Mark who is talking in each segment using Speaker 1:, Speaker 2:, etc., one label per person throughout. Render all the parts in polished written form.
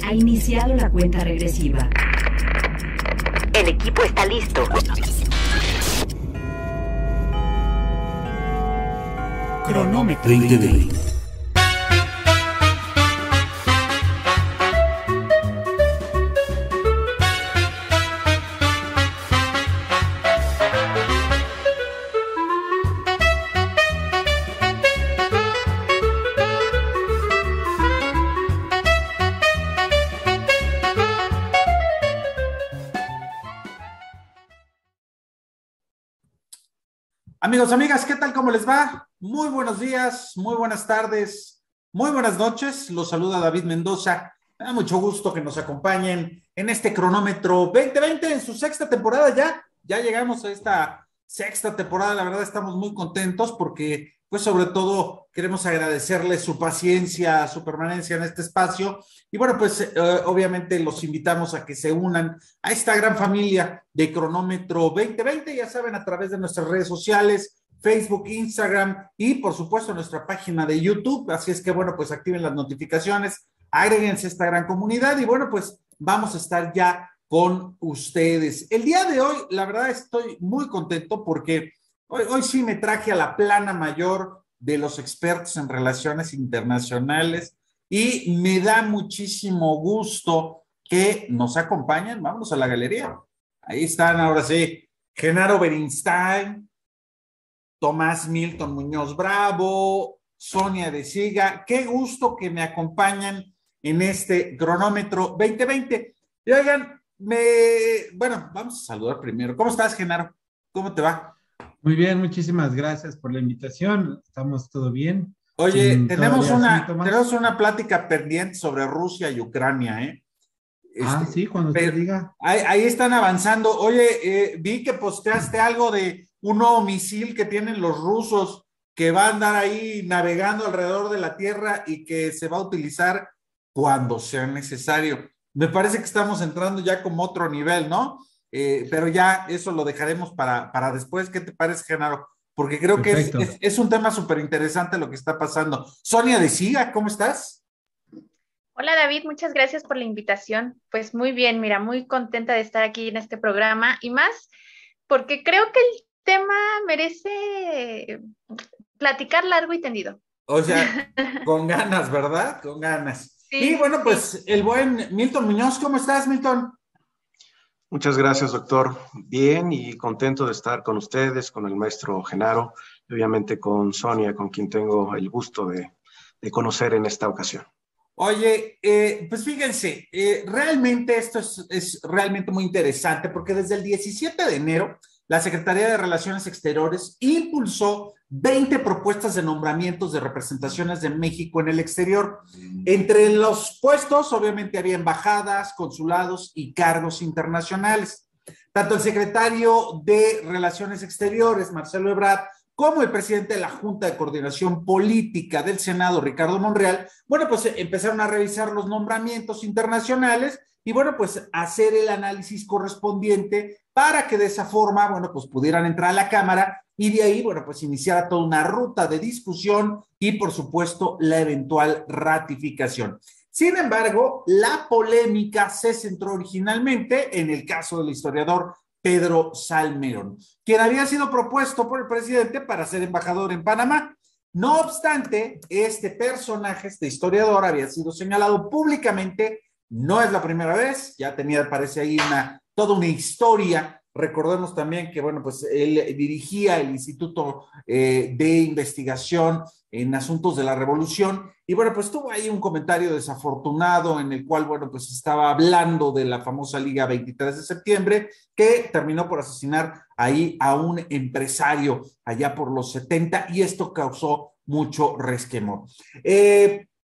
Speaker 1: Ha iniciado la cuenta regresiva.
Speaker 2: El equipo está listo.
Speaker 1: Cronómetro
Speaker 3: 2020.
Speaker 4: Amigos, amigas, ¿qué tal? ¿Cómo les va? Muy buenos días, muy buenas tardes, muy buenas noches. Los saluda David Mendoza. Me da mucho gusto que nos acompañen en este cronómetro 2020 en su sexta temporada ya. Ya llegamos a esta sexta temporada. La verdad estamos muy contentos porque, pues sobre todo, queremos agradecerles su paciencia, su permanencia en este espacio. Y bueno, pues obviamente los invitamos a que se unan a esta gran familia de Cronómetro 2020, ya saben, a través de nuestras redes sociales, Facebook, Instagram y por supuesto nuestra página de YouTube. Así es que bueno, pues activen las notificaciones, agréguense a esta gran comunidad y bueno, pues vamos a estar ya con ustedes. El día de hoy, la verdad estoy muy contento porque hoy sí me traje a la plana mayor de los expertos en relaciones internacionales y me da muchísimo gusto que nos acompañen. Vámonos a la galería. Ahí están, ahora sí, Genaro Berinstein, Tomás Milton Muñoz Bravo, Sonia de Siga. Qué gusto que me acompañan en este cronómetro 2020. Y oigan, bueno, vamos a saludar primero. ¿Cómo estás, Genaro? ¿Cómo te va?
Speaker 5: Muy bien, muchísimas gracias por la invitación. ¿Estamos todo bien?
Speaker 4: Oye,
Speaker 5: Sin
Speaker 4: tenemos
Speaker 5: todavía síntomas.
Speaker 4: una plática pendiente sobre Rusia y Ucrania, ¿eh?
Speaker 5: Sí, cuando usted diga.
Speaker 4: Ahí están avanzando. Oye, vi que posteaste algo de un nuevo misil que tienen los rusos que va a andar ahí navegando alrededor de la Tierra y que se va a utilizar cuando sea necesario. Me parece que estamos entrando ya como otro nivel, ¿no? Pero ya eso lo dejaremos para después. ¿Qué te parece, Genaro? Porque creo
Speaker 5: Perfecto.
Speaker 4: que es un tema súper interesante lo que está pasando. Sonia de Siga, ¿cómo estás?
Speaker 6: Hola David, muchas gracias por la invitación. Pues muy bien, mira, muy contenta de estar aquí en este programa y más porque creo que el tema merece platicar largo y tendido.
Speaker 4: O sea, con ganas, ¿verdad? Con ganas.
Speaker 6: Sí,
Speaker 4: Y bueno,
Speaker 6: sí.
Speaker 4: pues el buen Milton Muñoz, ¿cómo estás, Milton?
Speaker 7: Muchas gracias, doctor. Bien y contento de estar con ustedes, con el maestro Genaro, y obviamente con Sonia, con quien tengo el gusto de conocer en esta ocasión.
Speaker 4: Oye, pues fíjense, realmente esto es realmente muy interesante porque desde el 17 de enero la Secretaría de Relaciones Exteriores impulsó 20 propuestas de nombramientos de representaciones de México en el exterior. Entre los puestos, obviamente, había embajadas, consulados y cargos internacionales. Tanto el secretario de Relaciones Exteriores, Marcelo Ebrard, como el presidente de la Junta de Coordinación Política del Senado, Ricardo Monreal, bueno, pues empezaron a revisar los nombramientos internacionales y, bueno, pues hacer el análisis correspondiente para que de esa forma, bueno, pues pudieran entrar a la Cámara y de ahí, bueno, pues iniciara toda una ruta de discusión y, por supuesto, la eventual ratificación. Sin embargo, la polémica se centró originalmente en el caso del historiador Pedro Salmerón, quien había sido propuesto por el presidente para ser embajador en Panamá. No obstante, este personaje, este historiador, había sido señalado públicamente, no es la primera vez, ya tenía, parece ahí toda una historia. Recordemos también que, bueno, pues él dirigía el Instituto de Investigación en Asuntos de la Revolución y, bueno, pues tuvo ahí un comentario desafortunado en el cual, bueno, pues estaba hablando de la famosa Liga 23 de septiembre que terminó por asesinar ahí a un empresario allá por los 70 y esto causó mucho resquemor.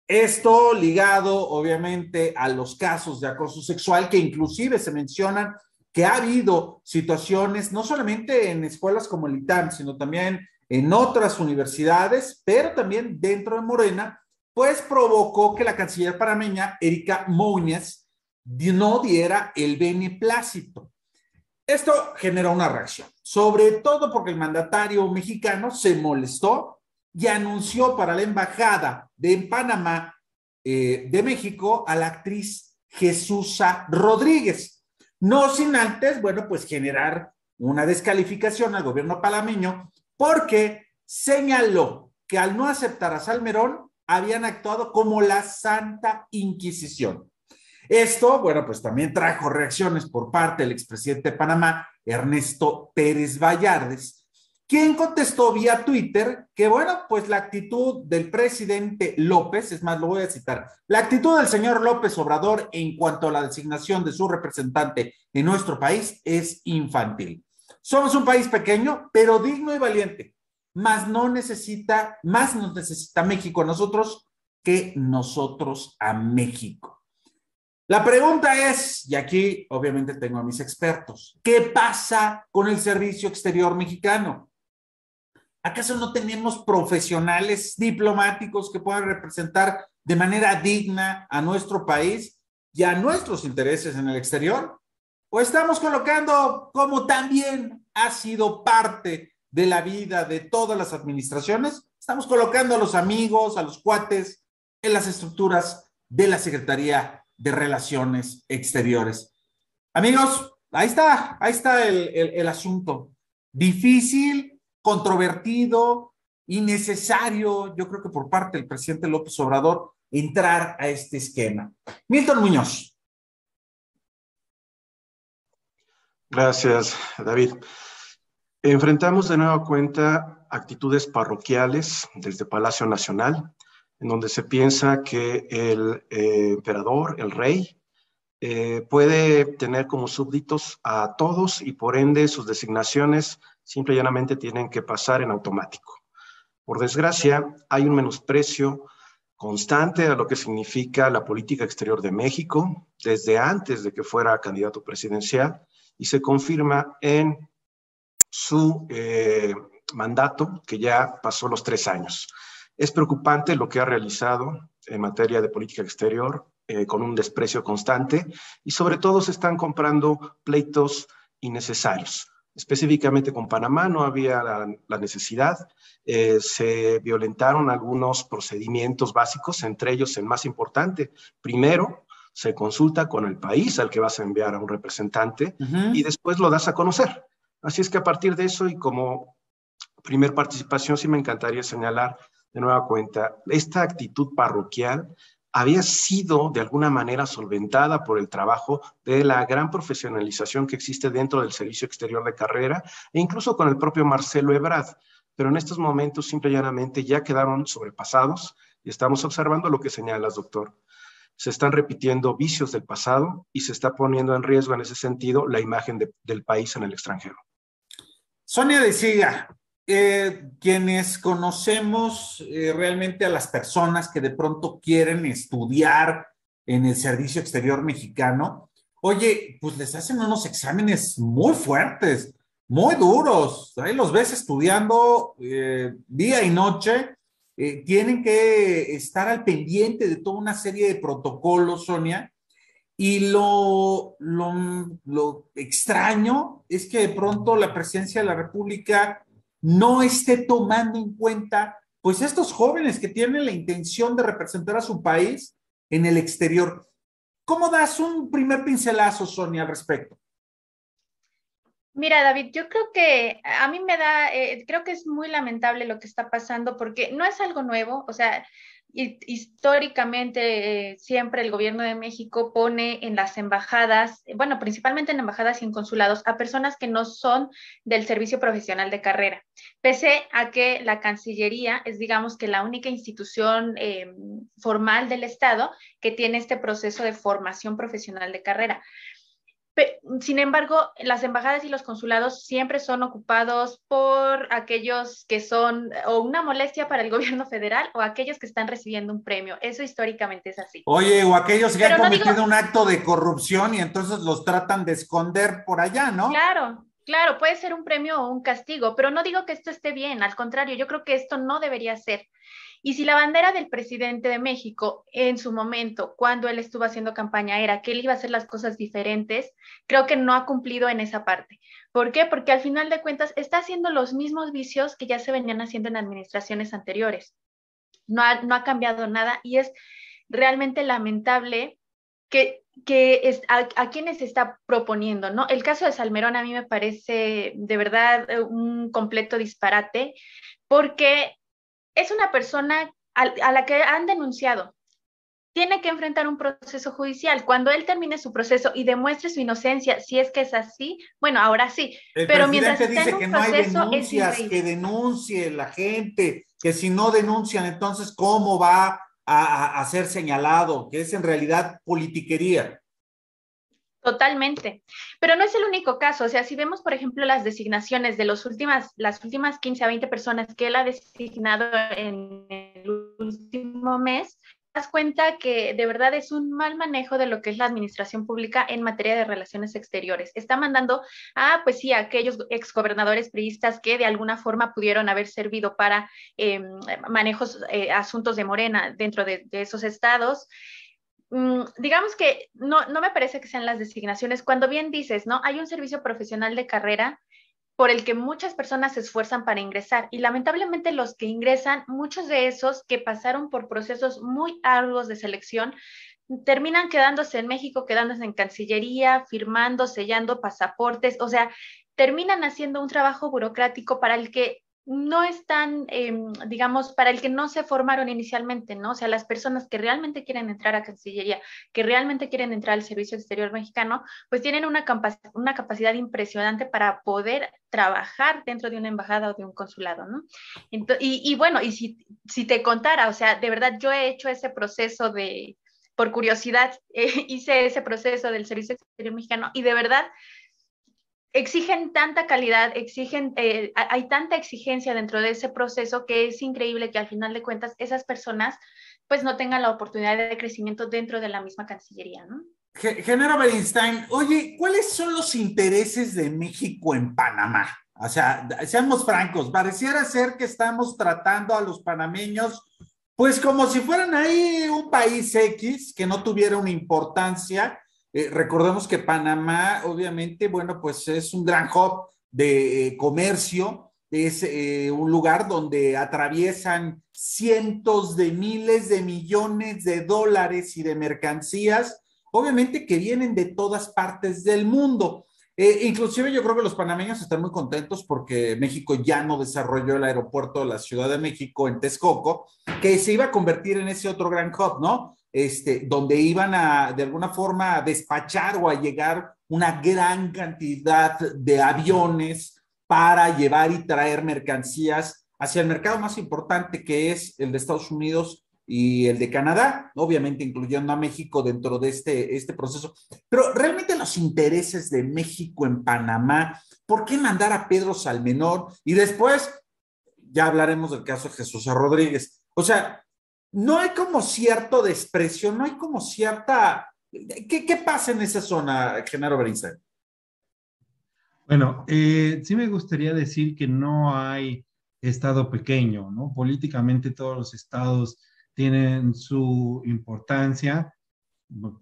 Speaker 4: Esto ligado, obviamente, a los casos de acoso sexual que inclusive se mencionan que ha habido situaciones, no solamente en escuelas como el ITAM, sino también en otras universidades, pero también dentro de Morena, pues provocó que la canciller panameña, Erika Moines, no diera el beneplácito. Esto generó una reacción, sobre todo porque el mandatario mexicano se molestó y anunció para la embajada de Panamá de México a la actriz Jesusa Rodríguez. No sin antes, bueno, pues generar una descalificación al gobierno panameño porque señaló que al no aceptar a Salmerón habían actuado como la Santa Inquisición. Esto, bueno, pues también trajo reacciones por parte del expresidente de Panamá, Ernesto Pérez Vallardes, quien contestó vía Twitter que, bueno, pues la actitud del presidente López, es más, lo voy a citar, la actitud del señor López Obrador en cuanto a la designación de su representante en nuestro país es infantil. Somos un país pequeño, pero digno y valiente, más nos necesita México a nosotros que nosotros a México. La pregunta es, y aquí obviamente tengo a mis expertos, ¿qué pasa con el servicio exterior mexicano? ¿Acaso no tenemos profesionales diplomáticos que puedan representar de manera digna a nuestro país y a nuestros intereses en el exterior? ¿O estamos colocando, como también ha sido parte de la vida de todas las administraciones, estamos colocando a los amigos, a los cuates en las estructuras de la Secretaría de Relaciones Exteriores? Amigos, ahí está el asunto. Difícil, controvertido, innecesario, yo creo que por parte del presidente López Obrador, entrar a este esquema. Milton Muñoz.
Speaker 7: Gracias, David. Enfrentamos de nueva cuenta actitudes parroquiales desde Palacio Nacional, en donde se piensa que el emperador, el rey, puede tener como súbditos a todos y por ende sus designaciones simple y llanamente tienen que pasar en automático. Por desgracia, hay un menosprecio constante a lo que significa la política exterior de México desde antes de que fuera candidato presidencial y se confirma en su mandato, que ya pasó los 3 años. Es preocupante lo que ha realizado en materia de política exterior, con un desprecio constante, y sobre todo se están comprando pleitos innecesarios. Específicamente con Panamá no había la necesidad, se violentaron algunos procedimientos básicos, entre ellos el más importante. Primero, se consulta con el país al que vas a enviar a un representante y después lo das a conocer. Así es que a partir de eso y como primer participación sí me encantaría señalar de nueva cuenta, esta actitud parroquial había sido de alguna manera solventada por el trabajo de la gran profesionalización que existe dentro del Servicio Exterior de Carrera e incluso con el propio Marcelo Ebrard, pero en estos momentos simple y llanamente ya quedaron sobrepasados y estamos observando lo que señalas, doctor. Se están repitiendo vicios del pasado y se está poniendo en riesgo en ese sentido la imagen del país en el extranjero.
Speaker 4: Sonia de Siga, quienes conocemos realmente a las personas que de pronto quieren estudiar en el Servicio Exterior Mexicano, oye, pues les hacen unos exámenes muy fuertes, muy duros. Ahí los ves estudiando día y noche. Tienen que estar al pendiente de toda una serie de protocolos, Sonia, y lo extraño es que de pronto la presidencia de la República no esté tomando en cuenta pues estos jóvenes que tienen la intención de representar a su país en el exterior. ¿Cómo das un primer pincelazo, Sonia, al respecto?
Speaker 6: Mira, David, yo creo que a mí me da, creo que es muy lamentable lo que está pasando porque no es algo nuevo, o sea, históricamente siempre el gobierno de México pone en las embajadas, bueno, principalmente en embajadas y en consulados, a personas que no son del servicio profesional de carrera, pese a que la Cancillería es, digamos, que la única institución formal del Estado que tiene este proceso de formación profesional de carrera. Sin embargo, las embajadas y los consulados siempre son ocupados por aquellos que son o una molestia para el gobierno federal o aquellos que están recibiendo un premio. Eso históricamente es así.
Speaker 4: Oye, o aquellos que han cometido un acto de corrupción y entonces los tratan de esconder por allá, ¿no?
Speaker 6: Claro, claro, puede ser un premio o un castigo, pero no digo que esto esté bien, al contrario, yo creo que esto no debería ser. Y si la bandera del presidente de México en su momento, cuando él estuvo haciendo campaña, era que él iba a hacer las cosas diferentes, creo que no ha cumplido en esa parte. ¿Por qué? Porque al final de cuentas está haciendo los mismos vicios que ya se venían haciendo en administraciones anteriores. No ha cambiado nada y es realmente lamentable que a quienes se está proponiendo, ¿no? El caso de Salmerón a mí me parece de verdad un completo disparate, porque es una persona a la que han denunciado. Tiene que enfrentar un proceso judicial. Cuando él termine su proceso y demuestre su inocencia, si es que es así, bueno, ahora sí.
Speaker 4: El
Speaker 6: Pero mientras
Speaker 4: presidente
Speaker 6: está en
Speaker 4: dice que
Speaker 6: un
Speaker 4: no hay
Speaker 6: proceso, es
Speaker 4: denuncias, que
Speaker 6: increíble.
Speaker 4: denuncie la gente, que si no denuncian, entonces, ¿cómo va a ser señalado? Que es en realidad politiquería.
Speaker 6: Totalmente. Pero no es el único caso. O sea, si vemos, por ejemplo, las designaciones de las últimas 15 a 20 personas que él ha designado en el último mes, te das cuenta que de verdad es un mal manejo de lo que es la administración pública en materia de relaciones exteriores. Está mandando pues sí, a aquellos exgobernadores priistas que de alguna forma pudieron haber servido para manejos, asuntos de Morena dentro de esos estados. Digamos que no me parece que sean las designaciones. Cuando bien dices, ¿no? Hay un servicio profesional de carrera por el que muchas personas se esfuerzan para ingresar y lamentablemente los que ingresan, muchos de esos que pasaron por procesos muy arduos de selección, terminan quedándose en México, quedándose en Cancillería, firmando, sellando pasaportes, o sea, terminan haciendo un trabajo burocrático para el que no están, digamos, para el que no se formaron inicialmente, ¿no? O sea, las personas que realmente quieren entrar a Cancillería, que realmente quieren entrar al Servicio Exterior Mexicano, pues tienen una capacidad impresionante para poder trabajar dentro de una embajada o de un consulado, ¿no? Y bueno, y si te contara, o sea, de verdad yo he hecho ese proceso por curiosidad, hice ese proceso del Servicio Exterior Mexicano y de verdad exigen tanta calidad, hay tanta exigencia dentro de ese proceso que es increíble que al final de cuentas esas personas pues no tengan la oportunidad de crecimiento dentro de la misma Cancillería, ¿no?
Speaker 4: Genaro Beristain, oye, ¿cuáles son los intereses de México en Panamá? O sea, seamos francos, pareciera ser que estamos tratando a los panameños pues como si fueran ahí un país X que no tuviera una importancia. Recordemos que Panamá, obviamente, bueno, pues es un gran hub de comercio, es un lugar donde atraviesan cientos de miles de millones de dólares y de mercancías, obviamente que vienen de todas partes del mundo. Inclusive yo creo que los panameños están muy contentos porque México ya no desarrolló el aeropuerto de la Ciudad de México en Texcoco, que se iba a convertir en ese otro gran hub, ¿no? Donde iban a, de alguna forma, a despachar o a llegar una gran cantidad de aviones para llevar y traer mercancías hacia el mercado más importante que es el de Estados Unidos y el de Canadá, obviamente incluyendo a México dentro de este proceso. Pero realmente los intereses de México en Panamá, ¿por qué mandar a Pedro Salmerón? Y después ya hablaremos del caso de Jesús Rodríguez. O sea, no hay como cierto desprecio, no hay como cierta... ¿Qué pasa en esa zona, Genaro Beristain?
Speaker 5: Bueno, sí me gustaría decir que no hay estado pequeño, ¿no? Políticamente todos los estados tienen su importancia,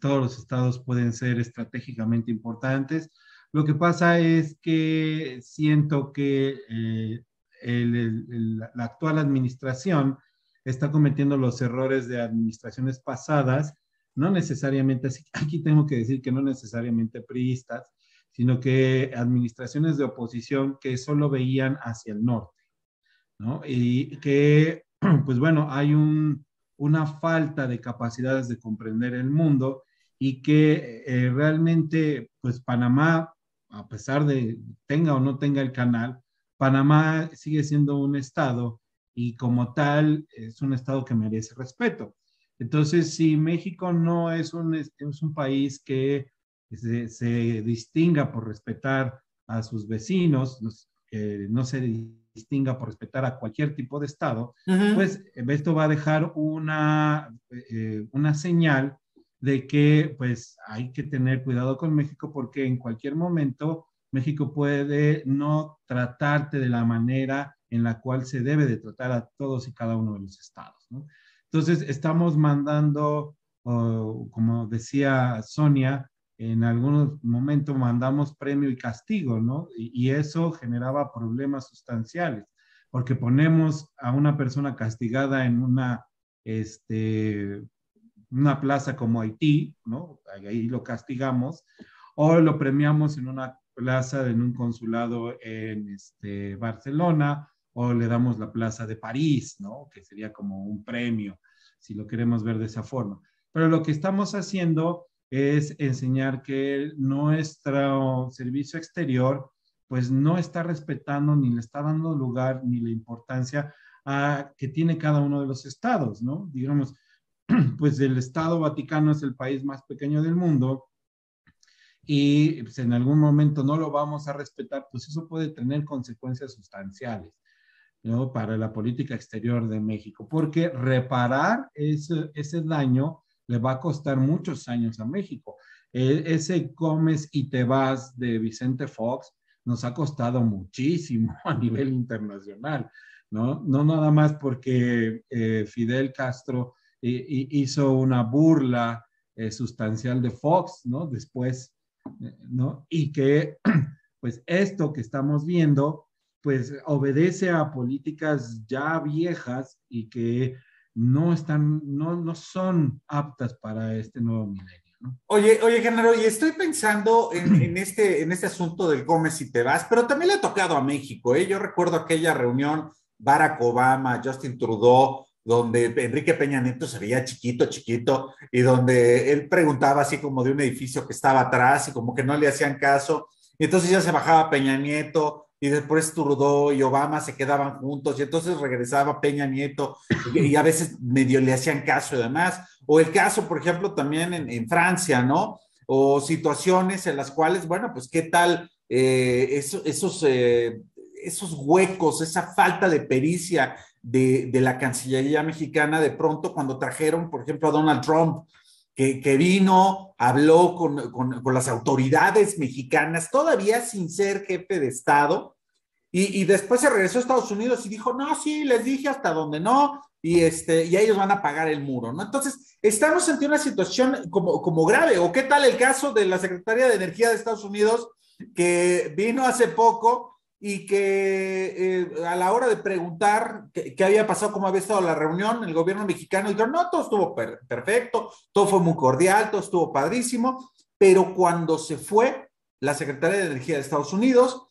Speaker 5: todos los estados pueden ser estratégicamente importantes. Lo que pasa es que siento que la actual administración está cometiendo los errores de administraciones pasadas, no necesariamente, aquí tengo que decir que no necesariamente priistas, sino que administraciones de oposición que solo veían hacia el norte, ¿no? Y que, pues bueno, hay una falta de capacidades de comprender el mundo y que realmente, pues Panamá, a pesar de tenga o no tenga el canal, Panamá sigue siendo un estado y como tal es un estado que merece respeto. Entonces, si México no es un país que se distinga por respetar a sus vecinos, que no se distinga por respetar a cualquier tipo de Estado, pues esto va a dejar una señal de que pues hay que tener cuidado con México porque en cualquier momento México puede no tratarte de la manera en la cual se debe de tratar a todos y cada uno de los estados, ¿no? Entonces, estamos mandando, como decía Sonia, en algunos momentos mandamos premio y castigo, ¿no? Y eso generaba problemas sustanciales, porque ponemos a una persona castigada en una plaza como Haití, ¿no? ahí lo castigamos, o lo premiamos en una plaza, en un consulado en Barcelona, o le damos la plaza de París, ¿no? Que sería como un premio, si lo queremos ver de esa forma. Pero lo que estamos haciendo es enseñar que nuestro servicio exterior pues no está respetando ni le está dando lugar ni la importancia que tiene cada uno de los estados, ¿no? Digamos, pues el Estado Vaticano es el país más pequeño del mundo y pues, en algún momento no lo vamos a respetar, pues eso puede tener consecuencias sustanciales, ¿no? Para la política exterior de México, porque reparar ese daño le va a costar muchos años a México. Ese comes y te vas de Vicente Fox nos ha costado muchísimo a nivel internacional, ¿no? No nada más porque Fidel Castro hizo una burla sustancial de Fox, ¿no? Después, ¿no? Y que, pues, esto que estamos viendo, pues, obedece a políticas ya viejas y que no son aptas para este nuevo milenio. ¿No?
Speaker 4: Oye, Genaro, y estoy pensando en este asunto del Gómez y te vas, pero también le ha tocado a México, ¿eh? Yo recuerdo aquella reunión Barack Obama, Justin Trudeau, donde Enrique Peña Nieto se veía chiquito, y donde él preguntaba así como de un edificio que estaba atrás y como que no le hacían caso, y entonces ya se bajaba Peña Nieto, y después Trudeau y Obama se quedaban juntos, y entonces regresaba Peña Nieto, y a veces medio le hacían caso y demás. O el caso, por ejemplo, también en Francia, ¿no? O situaciones en las cuales, bueno, pues qué tal esos huecos, esa falta de pericia de la Cancillería mexicana de pronto cuando trajeron, por ejemplo, a Donald Trump, que vino, habló con las autoridades mexicanas, todavía sin ser jefe de Estado, y después se regresó a Estados Unidos y dijo, no, sí, les dije hasta donde no, y ellos van a pagar el muro, ¿no? Entonces, estamos ante una situación como grave. ¿O qué tal el caso de la Secretaría de Energía de Estados Unidos, que vino hace poco y que a la hora de preguntar qué había pasado, cómo había estado la reunión, el gobierno mexicano dijo, no, todo estuvo perfecto, todo fue muy cordial, todo estuvo padrísimo, pero cuando se fue la Secretaría de Energía de Estados Unidos,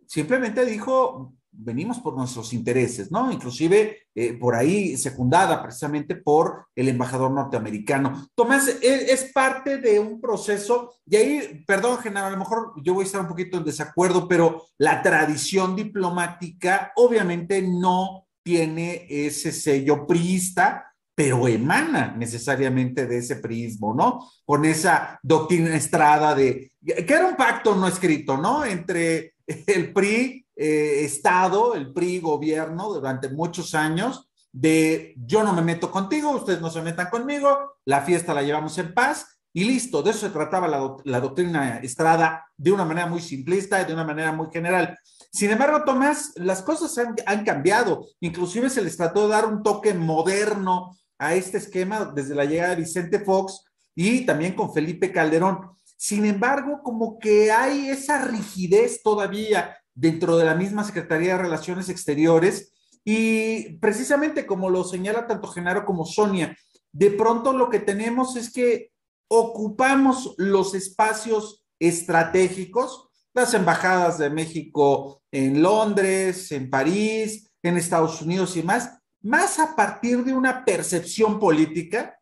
Speaker 4: simplemente dijo, venimos por nuestros intereses, ¿no? Inclusive por ahí secundada precisamente por el embajador norteamericano. Tomás, es parte de un proceso, y ahí, perdón, Genaro, a lo mejor yo voy a estar un poquito en desacuerdo, pero la tradición diplomática obviamente no tiene ese sello priista, pero emana necesariamente de ese priismo, ¿no? Con esa doctrina Estrada que era un pacto no escrito, ¿no? Entre el PRI Estado, el PRI gobierno durante muchos años, de yo no me meto contigo, ustedes no se metan conmigo, la fiesta la llevamos en paz y listo. De eso se trataba la doctrina Estrada, de una manera muy simplista y de una manera muy general. Sin embargo, Tomás, las cosas han cambiado, inclusive se les trató de dar un toque moderno a este esquema desde la llegada de Vicente Fox y también con Felipe Calderón. Sin embargo, como que hay esa rigidez todavía dentro de la misma Secretaría de Relaciones Exteriores y precisamente como lo señala tanto Genaro como Sonia, de pronto lo que tenemos es que ocupamos los espacios estratégicos, las embajadas de México en Londres, en París, en Estados Unidos y más a partir de una percepción política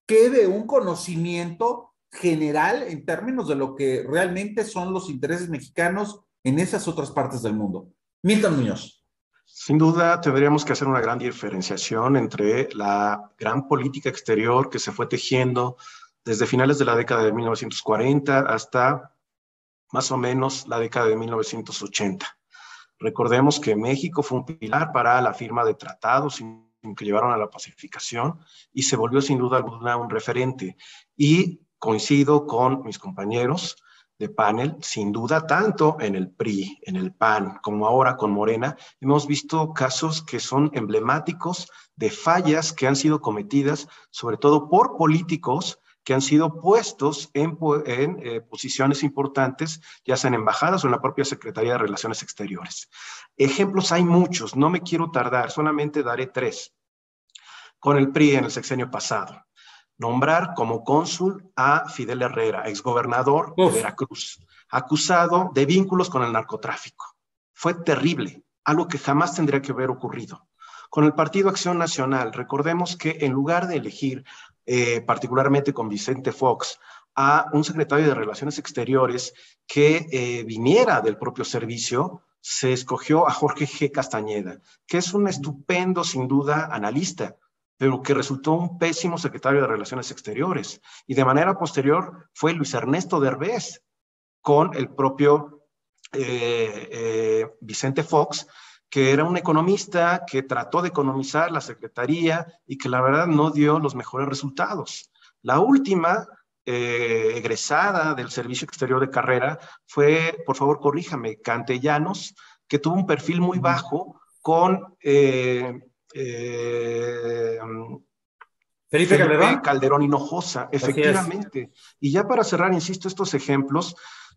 Speaker 4: que de un conocimiento general en términos de lo que realmente son los intereses mexicanos en esas otras partes del mundo. Milton Muñoz.
Speaker 7: Sin duda, tendríamos que hacer una gran diferenciación entre la gran política exterior que se fue tejiendo desde finales de la década de 1940 hasta más o menos la década de 1980. Recordemos que México fue un pilar para la firma de tratados que llevaron a la pacificación y se volvió sin duda alguna un referente. Y coincido con mis compañeros de panel, sin duda, tanto en el PRI, en el PAN, como ahora con Morena, hemos visto casos que son emblemáticos de fallas que han sido cometidas, sobre todo por políticos que han sido puestos en posiciones importantes, ya sea en embajadas o en la propia Secretaría de Relaciones Exteriores. Ejemplos hay muchos, no me quiero tardar, solamente daré 3. Con el PRI en el sexenio pasado. nombrar como cónsul a Fidel Herrera, exgobernador de Veracruz, acusado de vínculos con el narcotráfico. Fue terrible, algo que jamás tendría que haber ocurrido. Con el Partido Acción Nacional, recordemos que en lugar de elegir, particularmente con Vicente Fox, a un secretario de Relaciones Exteriores que viniera del propio servicio, se escogió a Jorge G. Castañeda, que es un estupendo, sin duda, analista, pero que resultó un pésimo secretario de Relaciones Exteriores. Y de manera posterior fue Luis Ernesto Derbez, con el propio Vicente Fox, que era un economista que trató de economizar la secretaría y que la verdad no dio los mejores resultados. La última egresada del Servicio Exterior de Carrera fue, por favor corríjame, Cantellanos, que tuvo un perfil muy bajo con
Speaker 4: Felipe
Speaker 7: Calderón Hinojosa, efectivamente. Y ya para cerrar, insisto, estos ejemplos,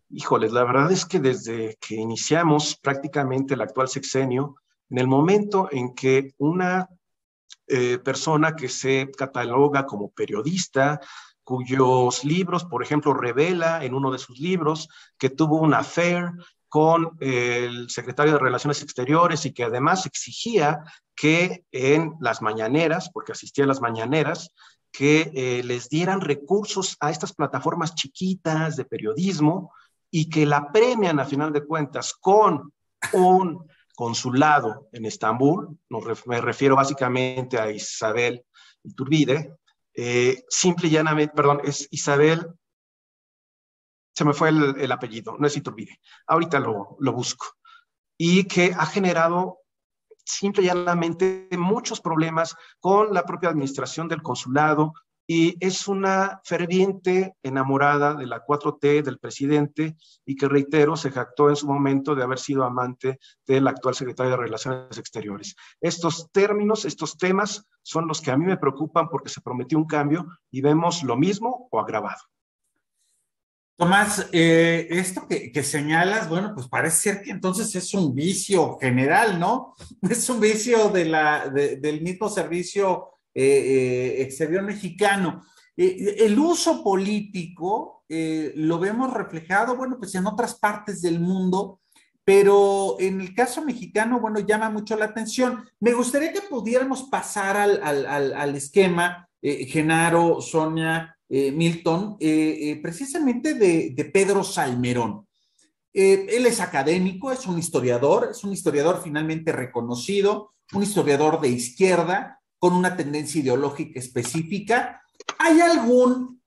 Speaker 7: híjoles, la verdad es que desde que iniciamos prácticamente el actual sexenio, en el momento en que una persona que se cataloga como periodista, cuyos libros, por ejemplo, revela en uno de sus libros que tuvo un affair con el secretario de Relaciones Exteriores y que además exigía que en las mañaneras, porque asistía a las mañaneras, que les dieran recursos a estas plataformas chiquitas de periodismo y que la premian a final de cuentas con un consulado en Estambul, me refiero básicamente a Isabel Iturbide, simple y llanamente, perdón, es Isabel, se me fue el apellido, no es Iturbide, ahorita lo busco, y que ha generado simple y llanamente muchos problemas con la propia administración del consulado, y es una ferviente enamorada de la 4T, del presidente, y que, reitero, se jactó en su momento de haber sido amante del actual secretario de Relaciones Exteriores. Estos términos, estos temas, son los que a mí me preocupan porque se prometió un cambio y vemos lo mismo o agravado.
Speaker 4: Tomás, esto que señalas, bueno, pues parece ser que entonces es un vicio general, ¿no? Es un vicio del mismo servicio exterior mexicano. El uso político lo vemos reflejado, bueno, pues en otras partes del mundo, pero en el caso mexicano, bueno, llama mucho la atención. Me gustaría que pudiéramos pasar al esquema, Genaro, Sonia, Milton, precisamente de Pedro Salmerón. Él es académico, es un historiador finalmente reconocido, un historiador de izquierda, con una tendencia ideológica específica. ¿Hay algún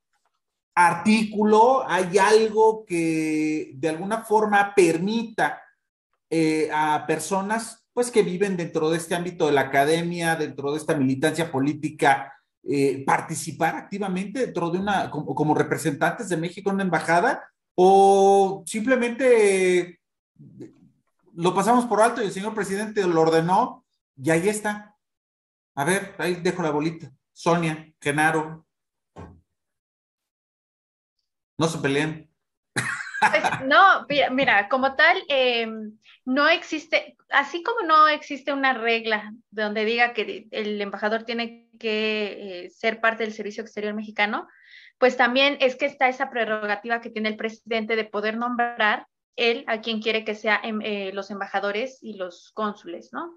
Speaker 4: artículo, hay algo que de alguna forma permita a personas pues, que viven dentro de este ámbito de la academia, dentro de esta militancia política, participar activamente dentro de como representantes de México en una embajada, o simplemente lo pasamos por alto y el señor presidente lo ordenó y ahí está? A ver, ahí dejo la bolita. Sonia, Genaro. No se peleen.
Speaker 6: Pues no, mira, como tal, no existe, así como no existe una regla donde diga que el embajador tiene que ser parte del Servicio Exterior Mexicano, pues también es que está esa prerrogativa que tiene el presidente de poder nombrar él a quien quiere que sea los embajadores y los cónsules, ¿no?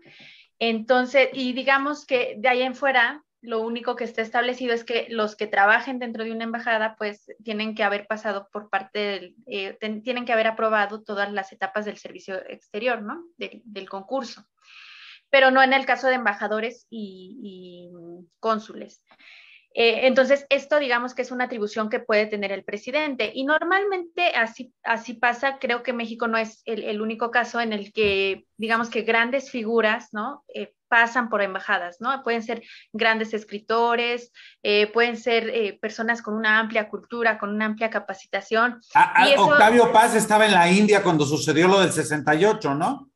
Speaker 6: Entonces, y digamos que de ahí en fuera, lo único que está establecido es que los que trabajen dentro de una embajada, pues tienen que haber pasado por parte tienen que haber aprobado todas las etapas del servicio exterior, ¿no? Del concurso. Pero no en el caso de embajadores y cónsules. Entonces, esto digamos que es una atribución que puede tener el presidente y normalmente así pasa. Creo que México no es el único caso en el que digamos que grandes figuras, ¿no? Pasan por embajadas, ¿no? Pueden ser grandes escritores, pueden ser personas con una amplia cultura, con una amplia capacitación.
Speaker 4: Y eso... Octavio Paz estaba en la India cuando sucedió lo del 68, ¿no?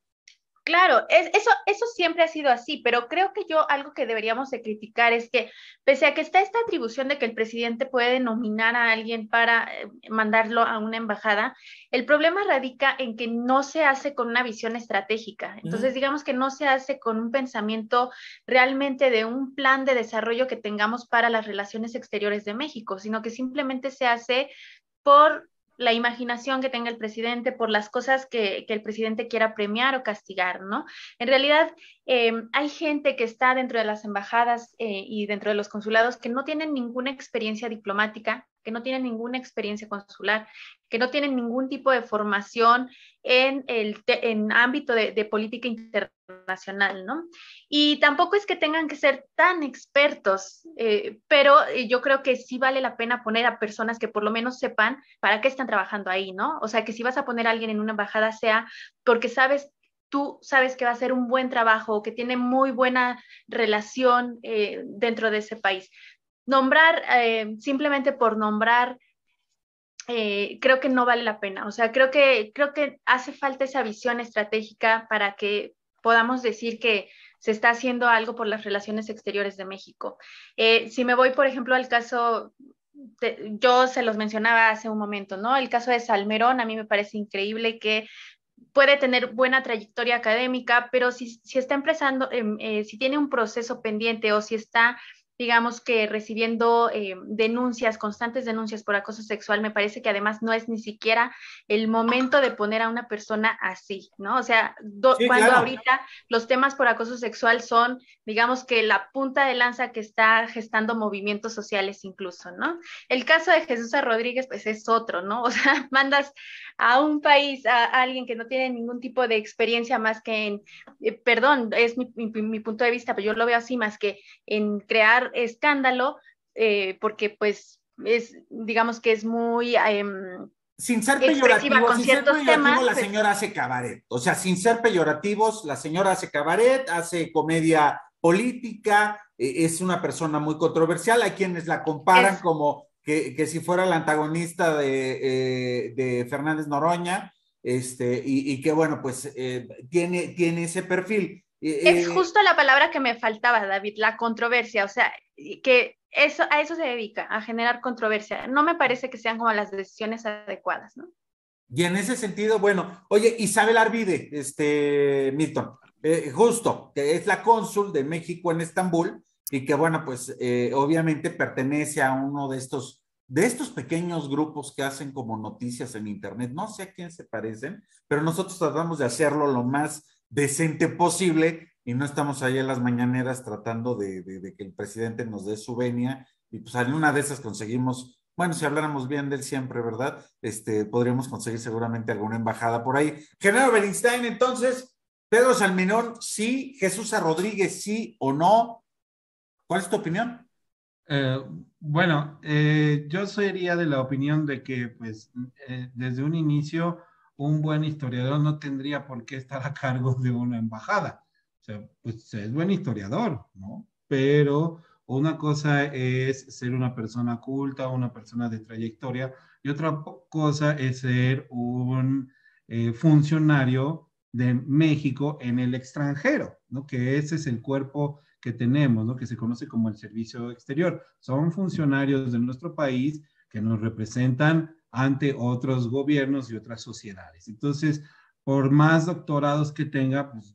Speaker 6: Claro, eso siempre ha sido así, pero creo que algo que deberíamos de criticar es que pese a que está esta atribución de que el presidente puede nominar a alguien para mandarlo a una embajada, el problema radica en que no se hace con una visión estratégica. Entonces, digamos que no se hace con un pensamiento realmente de un plan de desarrollo que tengamos para las relaciones exteriores de México, sino que simplemente se hace por la imaginación que tenga el presidente, por las cosas que el presidente quiera premiar o castigar, ¿no? En realidad, hay gente que está dentro de las embajadas y dentro de los consulados que no tienen ninguna experiencia diplomática, que no tienen ninguna experiencia consular, que no tienen ningún tipo de formación en ámbito de política internacional, ¿no? Y tampoco es que tengan que ser tan expertos, pero yo creo que sí vale la pena poner a personas que por lo menos sepan para qué están trabajando ahí, ¿no? O sea, que si vas a poner a alguien en una embajada sea porque tú sabes que va a hacer un buen trabajo, que tiene muy buena relación dentro de ese país. Nombrar, simplemente por nombrar, creo que no vale la pena. O sea, creo que hace falta esa visión estratégica para que podamos decir que se está haciendo algo por las relaciones exteriores de México. Si me voy, por ejemplo, al caso, yo se los mencionaba hace un momento, ¿no? El caso de Salmerón, a mí me parece increíble que puede tener buena trayectoria académica, pero si está empezando, si tiene un proceso pendiente o si está, digamos que recibiendo constantes denuncias por acoso sexual, me parece que además no es ni siquiera el momento de poner a una persona así, ¿no? O sea,
Speaker 4: Sí,
Speaker 6: cuando
Speaker 4: claro.
Speaker 6: ahorita los temas por acoso sexual son, digamos que la punta de lanza que está gestando movimientos sociales incluso, ¿no? El caso de Jesús Rodríguez, pues es otro, ¿no? O sea, mandas a un país a alguien que no tiene ningún tipo de experiencia más que en, perdón, es mi punto de vista, pero yo lo veo así más que en crear escándalo, porque pues digamos que es muy
Speaker 4: Sin ser
Speaker 6: expresiva
Speaker 4: peyorativo,
Speaker 6: con ciertos temas.
Speaker 4: la
Speaker 6: Pues,
Speaker 4: señora hace cabaret. O sea, sin ser peyorativos, la señora hace cabaret, hace comedia política, es una persona muy controversial. Hay quienes la comparan como que si fuera la antagonista de Fernández Noroña, y que bueno, pues tiene ese perfil.
Speaker 6: es justo la palabra que me faltaba, David, la controversia, o sea, que a eso se dedica, a generar controversia. No me parece que sean como las decisiones adecuadas, ¿no?
Speaker 4: Y en ese sentido, bueno, oye, Isabel Arvide, Milton, justo, que es la cónsul de México en Estambul y que, bueno, pues obviamente pertenece a uno de estos pequeños grupos que hacen como noticias en Internet. No sé a quién se parecen, pero nosotros tratamos de hacerlo lo más decente posible y no estamos ahí en las mañaneras tratando de que el presidente nos dé su venia y pues en una de esas conseguimos, bueno, si habláramos bien de él siempre, ¿verdad? Podríamos conseguir seguramente alguna embajada por ahí. Genaro Beristain, entonces, Pedro Salmerón, sí, Jesús Rodríguez, sí o no. ¿Cuál es tu opinión?
Speaker 5: Bueno, yo sería de la opinión de que, pues, desde un inicio, un buen historiador no tendría por qué estar a cargo de una embajada. O sea, pues es buen historiador, ¿no? Pero una cosa es ser una persona culta, una persona de trayectoria, y otra cosa es ser un funcionario de México en el extranjero, ¿no? Que ese es el cuerpo que tenemos, ¿no? Que se conoce como el servicio exterior. Son funcionarios de nuestro país que nos representan ante otros gobiernos y otras sociedades. Entonces, por más doctorados que tenga, pues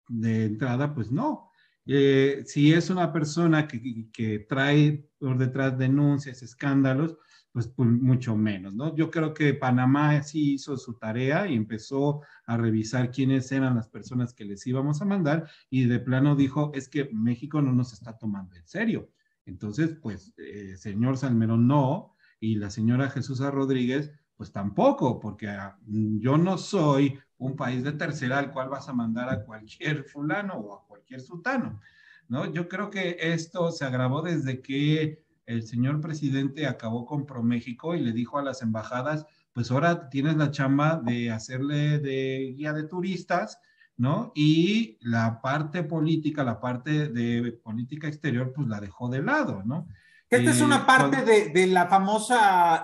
Speaker 5: de entrada, pues no. Si es una persona que trae por detrás denuncias, escándalos, pues mucho menos, ¿no? Yo creo que Panamá sí hizo su tarea y empezó a revisar quiénes eran las personas que les íbamos a mandar y de plano dijo, es que México no nos está tomando en serio. Entonces, pues, señor Salmerón no, y la señora Jesús Rodríguez, pues tampoco, porque yo no soy un país de tercera al cual vas a mandar a cualquier fulano o a cualquier sultano, ¿no? Yo creo que esto se agravó desde que el señor presidente acabó con ProMéxico y le dijo a las embajadas, pues ahora tienes la chamba de hacerle de guía de turistas, ¿no? Y la parte política, la parte de política exterior, pues la dejó de lado, ¿no?
Speaker 4: Que esta es una parte de la famosa,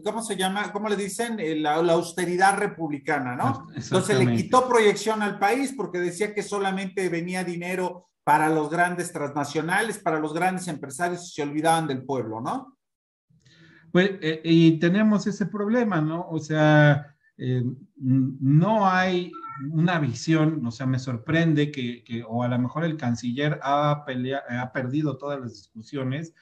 Speaker 4: ¿cómo se llama? ¿Cómo le dicen? La austeridad republicana, ¿no? Entonces le quitó proyección al país porque decía que solamente venía dinero para los grandes transnacionales, para los grandes empresarios, y se olvidaban del pueblo, ¿no?
Speaker 5: Pues, y tenemos ese problema, ¿no? O sea, no hay una visión, o sea, me sorprende o a lo mejor el canciller ha perdido todas las discusiones,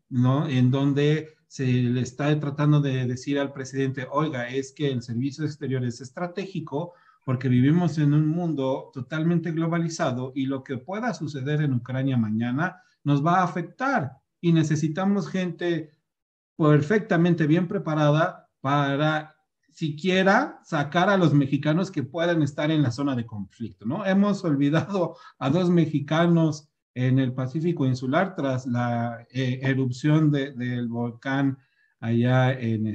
Speaker 5: ¿no? En donde se le está tratando de decir al presidente, oiga, es que el servicio exterior es estratégico porque vivimos en un mundo totalmente globalizado y lo que pueda suceder en Ucrania mañana nos va a afectar y necesitamos gente perfectamente bien preparada para siquiera sacar a los mexicanos que puedan estar en la zona de conflicto, ¿no? Hemos olvidado a 2 mexicanos en el Pacífico Insular tras la erupción del volcán allá en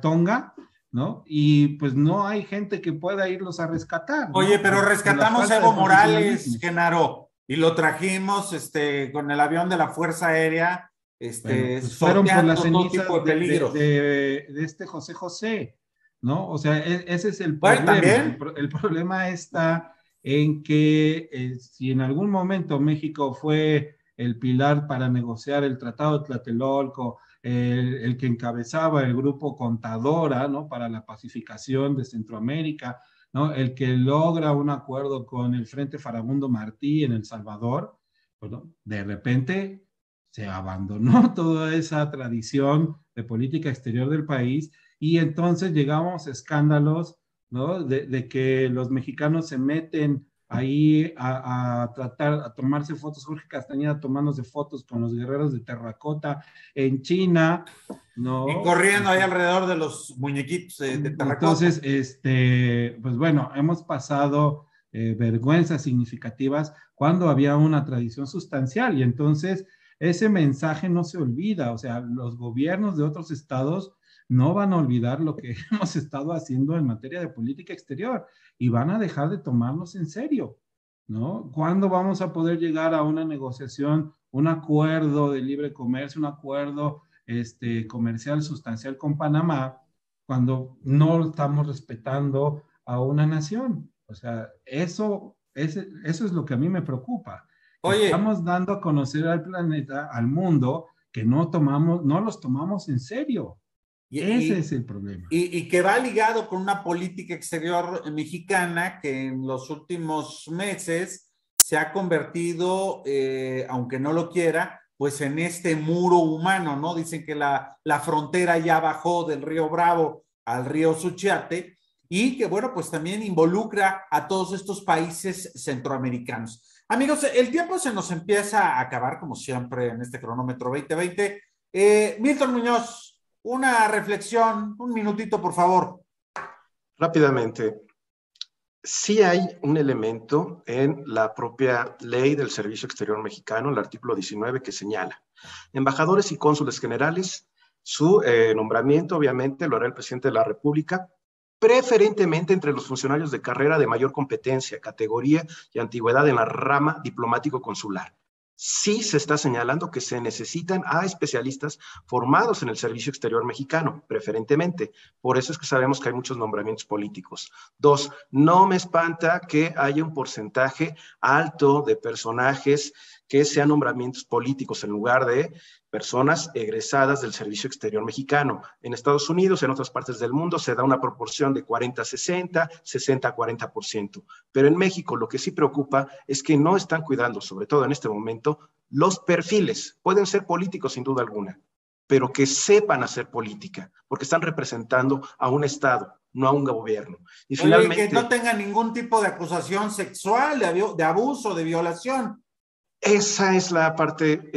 Speaker 5: Tonga, ¿no? Y pues no hay gente que pueda irlos a rescatar, ¿no?
Speaker 4: Oye, pero rescatamos a Evo Morales, Genaro, y lo trajimos con el avión de la Fuerza Aérea,
Speaker 5: bueno, pues fueron por las cenizas
Speaker 4: de
Speaker 5: José José, ¿no? O sea, ese es el problema. Bueno, ¿también? El problema está en que si en algún momento México fue el pilar para negociar el Tratado de Tlatelolco, el que encabezaba el grupo Contadora, ¿no? Para la pacificación de Centroamérica, ¿no? El que logra un acuerdo con el Frente Farabundo Martí en El Salvador, bueno, de repente se abandonó toda esa tradición de política exterior del país y entonces llegamos a escándalos, ¿no? De que los mexicanos se meten ahí a tratar, a tomarse fotos, Jorge Castañeda tomándose fotos con los guerreros de terracota en China, ¿no?
Speaker 4: Y corriendo ahí alrededor de los muñequitos de terracota.
Speaker 5: Entonces, pues bueno, hemos pasado vergüenzas significativas cuando había una tradición sustancial y entonces ese mensaje no se olvida, o sea, los gobiernos de otros estados no van a olvidar lo que hemos estado haciendo en materia de política exterior y van a dejar de tomarnos en serio, ¿no? ¿Cuándo vamos a poder llegar a una negociación, un acuerdo de libre comercio, un acuerdo comercial sustancial con Panamá, cuando no estamos respetando a una nación? O sea, eso es lo que a mí me preocupa. Oye, estamos dando a conocer al planeta, al mundo, que no los tomamos en serio. Ese es el problema.
Speaker 4: Y que va ligado con una política exterior mexicana que en los últimos meses se ha convertido, aunque no lo quiera, pues en este muro humano, ¿no? Dicen que la frontera ya bajó del río Bravo al río Suchiate y que, bueno, pues también involucra a todos estos países centroamericanos. Amigos, el tiempo se nos empieza a acabar, como siempre, en este cronómetro 2020. Milton Muñoz, una reflexión, un minutito, por favor.
Speaker 7: Rápidamente. Sí hay un elemento en la propia ley del Servicio Exterior Mexicano, el artículo 19, que señala: embajadores y cónsules generales, su nombramiento, obviamente, lo hará el presidente de la República, preferentemente entre los funcionarios de carrera de mayor competencia, categoría y antigüedad en la rama diplomático-consular. Sí se está señalando que se necesitan a especialistas formados en el Servicio Exterior Mexicano, preferentemente. Por eso es que sabemos que hay muchos nombramientos políticos. 2, no me espanta que haya un porcentaje alto de personajes que sean nombramientos políticos en lugar de personas egresadas del Servicio Exterior Mexicano. En Estados Unidos, en otras partes del mundo, se da una proporción de 40-60, 60-40%. Pero en México lo que sí preocupa es que no están cuidando, sobre todo en este momento, los perfiles. Pueden ser políticos sin duda alguna, pero que sepan hacer política, porque están representando a un Estado, no a un gobierno.
Speaker 4: Y finalmente, que no tengan ningún tipo de acusación sexual, de abuso, de violación.
Speaker 7: Esa es la parte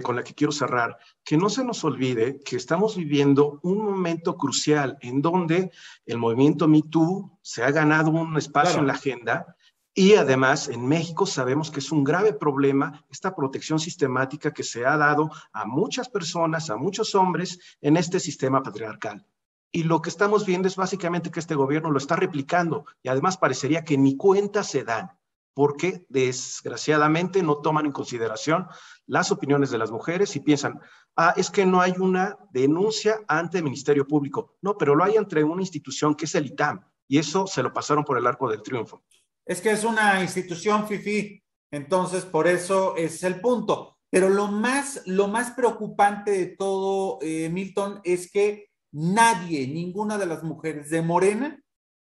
Speaker 7: con la que quiero cerrar, que no se nos olvide que estamos viviendo un momento crucial en donde el movimiento Me Too se ha ganado un espacio en la agenda y además en México sabemos que es un grave problema esta protección sistemática que se ha dado a muchas personas, a muchos hombres en este sistema patriarcal. Y lo que estamos viendo es básicamente que este gobierno lo está replicando y además parecería que ni cuenta se dan. porque desgraciadamente no toman en consideración las opiniones de las mujeres y piensan, es que no hay una denuncia ante el Ministerio Público. No, pero lo hay entre una institución que es el ITAM, y eso se lo pasaron por el arco del triunfo.
Speaker 4: Es que es una institución fifí, entonces por eso es el punto. Pero lo más preocupante de todo, Milton, es que ninguna de las mujeres de Morena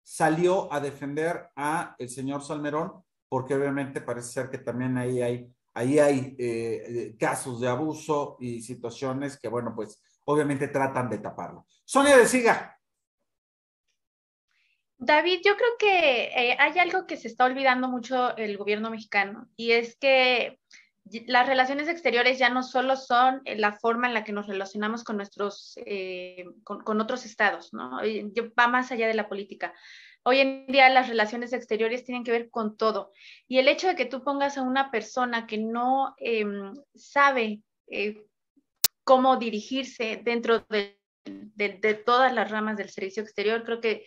Speaker 4: salió a defender a el señor Salmerón, porque obviamente parece ser que también ahí hay casos de abuso y situaciones que, bueno, pues obviamente tratan de taparlo. Sonia de Siga.
Speaker 6: David, yo creo que hay algo que se está olvidando mucho el gobierno mexicano, y es que las relaciones exteriores ya no solo son la forma en la que nos relacionamos con con otros estados, ¿no? Va más allá de la política. Hoy en día las relaciones exteriores tienen que ver con todo. Y el hecho de que tú pongas a una persona que no sabe cómo dirigirse dentro de todas las ramas del servicio exterior, creo que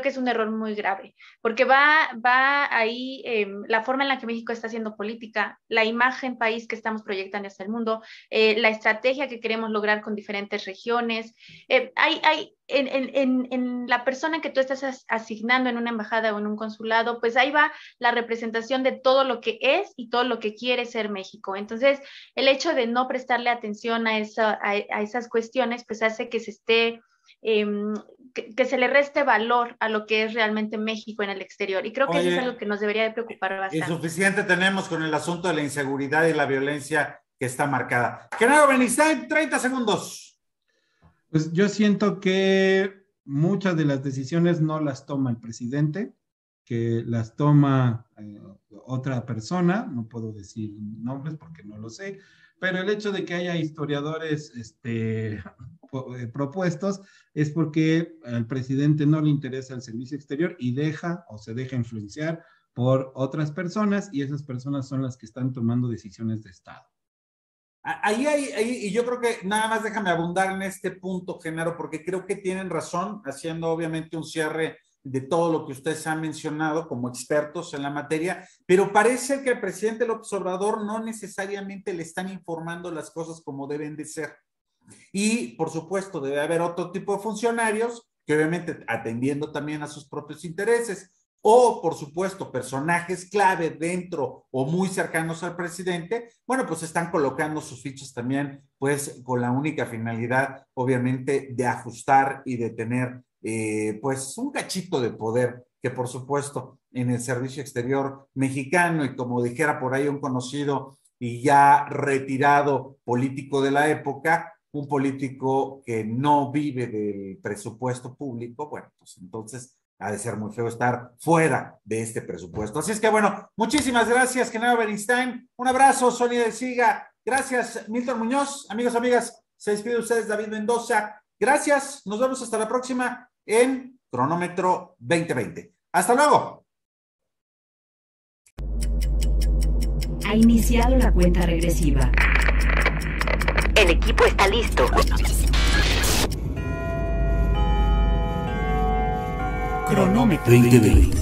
Speaker 6: es un error muy grave, porque va ahí la forma en la que México está haciendo política, la imagen país que estamos proyectando hacia el mundo, la estrategia que queremos lograr con diferentes regiones. En la persona que tú estás asignando en una embajada o en un consulado, pues ahí va la representación de todo lo que es y todo lo que quiere ser México. Entonces, el hecho de no prestarle atención a esas cuestiones, pues hace que que se le reste valor a lo que es realmente México en el exterior. Y creo que eso es algo que nos debería de preocupar bastante.
Speaker 4: Y suficiente tenemos con el asunto de la inseguridad y la violencia que está marcada. Genaro Benistain, 30 segundos.
Speaker 5: Pues yo siento que muchas de las decisiones no las toma el presidente, que las toma otra persona, no puedo decir nombres porque no lo sé, pero el hecho de que haya historiadores propuestos es porque al presidente no le interesa el servicio exterior y se deja influenciar por otras personas, y esas personas son las que están tomando decisiones de Estado.
Speaker 4: Y yo creo que nada más déjame abundar en este punto, Genaro, porque creo que tienen razón, haciendo obviamente un cierre de todo lo que ustedes han mencionado como expertos en la materia, pero parece que al presidente López Obrador no necesariamente le están informando las cosas como deben de ser. Y, por supuesto, debe haber otro tipo de funcionarios que obviamente atendiendo también a sus propios intereses, o, por supuesto, personajes clave dentro o muy cercanos al presidente, bueno, pues están colocando sus fichas también, pues, con la única finalidad, obviamente, de ajustar y de tener, pues, un cachito de poder que, por supuesto, en el servicio exterior mexicano, y como dijera por ahí un conocido y ya retirado político de la época, un político que no vive del presupuesto público, bueno, pues entonces ha de ser muy feo estar fuera de este presupuesto. Así es que, bueno, muchísimas gracias, Genaro Benistain. Un abrazo, Sonia de Siga. Gracias, Milton Muñoz. Amigos, amigas, se despide de ustedes, David Mendoza. Gracias, nos vemos hasta la próxima en Cronómetro 2020. ¡Hasta luego!
Speaker 1: Ha iniciado la cuenta regresiva.
Speaker 2: El equipo está listo.
Speaker 1: Cronómetro
Speaker 3: 2020.